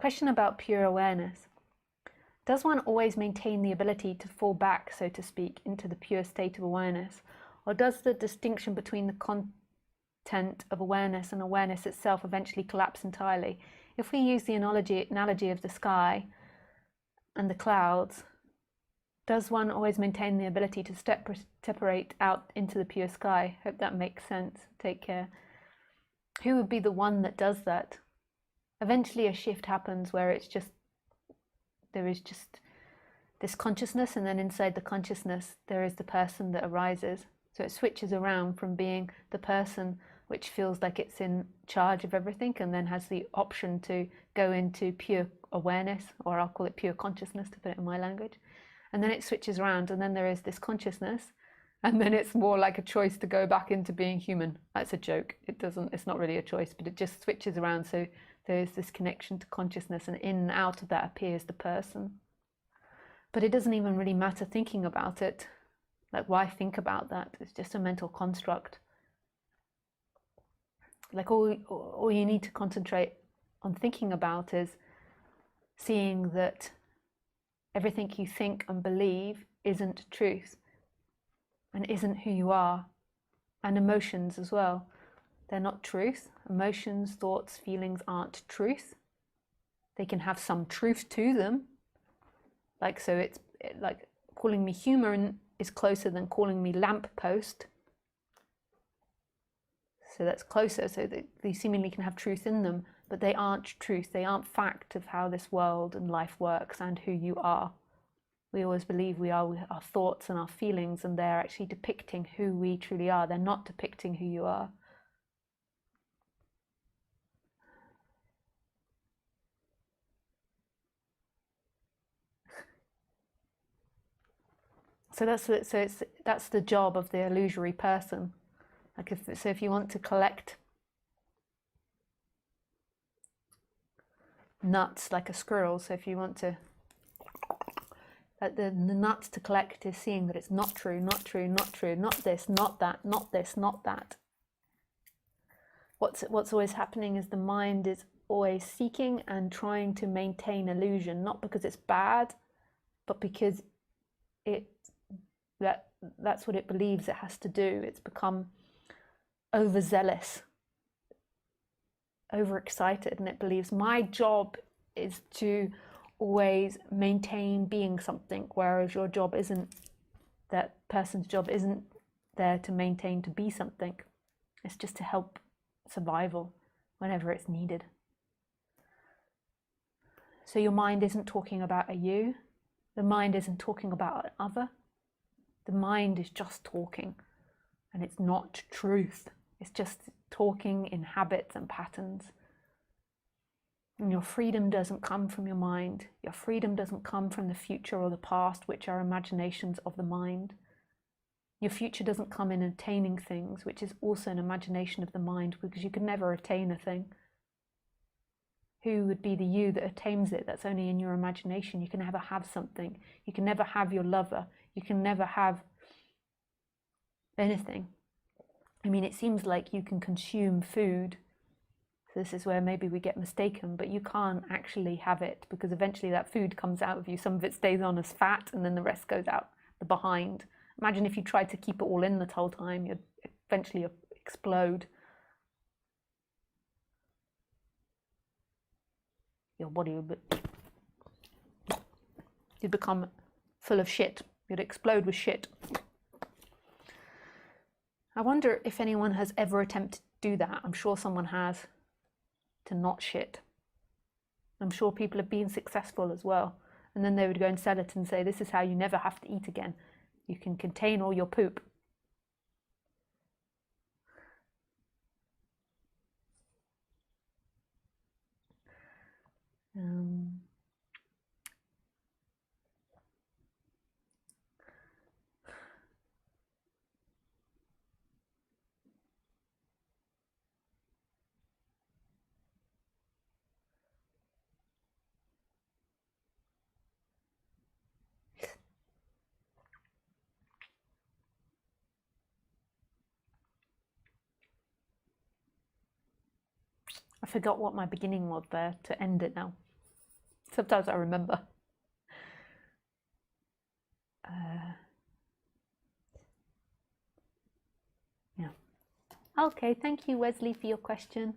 Question about pure awareness. Does one always maintain the ability to fall back, so to speak, into the pure state of awareness? Or does the distinction between the content of awareness and awareness itself eventually collapse entirely? If we use the analogy of the sky and the clouds, does one always maintain the ability to separate out into the pure sky? Hope that makes sense. Take care. Who would be the one that does that? Eventually a shift happens where there is just this consciousness, and then inside the consciousness there is the person that arises. So it switches around from being the person which feels like it's in charge of everything and then has the option to go into pure awareness, or I'll call it pure consciousness to put it in my language. And then it switches around, and then there is this consciousness, and then it's more like a choice to go back into being human. That's a joke. It's not really a choice, but it just switches around. So there's this connection to consciousness, and in and out of that appears the person. But it doesn't even really matter thinking about it. Like, why think about that? It's just a mental construct. Like, all you need to concentrate on thinking about is seeing that everything you think and believe isn't truth and isn't who you are. And emotions as well. They're not truth. Emotions, thoughts, feelings aren't truth. They can have some truth to them. Like, so it's like calling me human is closer than calling me lamppost. So that's closer, so they seemingly can have truth in them, but they aren't truth. They aren't fact of how this world and life works and who you are. We always believe we are our thoughts and our feelings, and they're actually depicting who we truly are. They're not depicting who you are. So that's the job of the illusory person. Like, if you want to collect nuts like a squirrel, so if you want to, the nuts to collect is seeing that it's not true, not true, not true, not this, not that, not this, not that. What's always happening is the mind is always seeking and trying to maintain illusion, not because it's bad, but because that's what it believes it has to do. It's become overzealous, overexcited, and it believes my job is to always maintain being something, whereas your job isn't, that person's job isn't there to maintain to be something. It's just to help survival whenever it's needed. So your mind isn't talking about a you. The mind isn't talking about an other. The mind is just talking, and it's not truth. It's just talking in habits and patterns. And your freedom doesn't come from your mind. Your freedom doesn't come from the future or the past, which are imaginations of the mind. Your future doesn't come in attaining things, which is also an imagination of the mind, because you can never attain a thing. Who would be the you that attains it? That's only in your imagination. You can never have something. You can never have your lover. You can never have anything. I mean, it seems like you can consume food. So this is where maybe we get mistaken, but you can't actually have it, because eventually that food comes out of you. Some of it stays on as fat, and then the rest goes out the behind. Imagine if you tried to keep it all in the whole time, you'd eventually explode. Your body would you'd become full of shit. You'd explode with shit. I wonder if anyone has ever attempted to do that. I'm sure someone has, to not shit. I'm sure people have been successful as well. And then they would go and sell it and say, this is how you never have to eat again. You can contain all your poop. I forgot what my beginning was there to end it now. Sometimes I remember. Yeah. Okay, thank you, Wesley, for your question.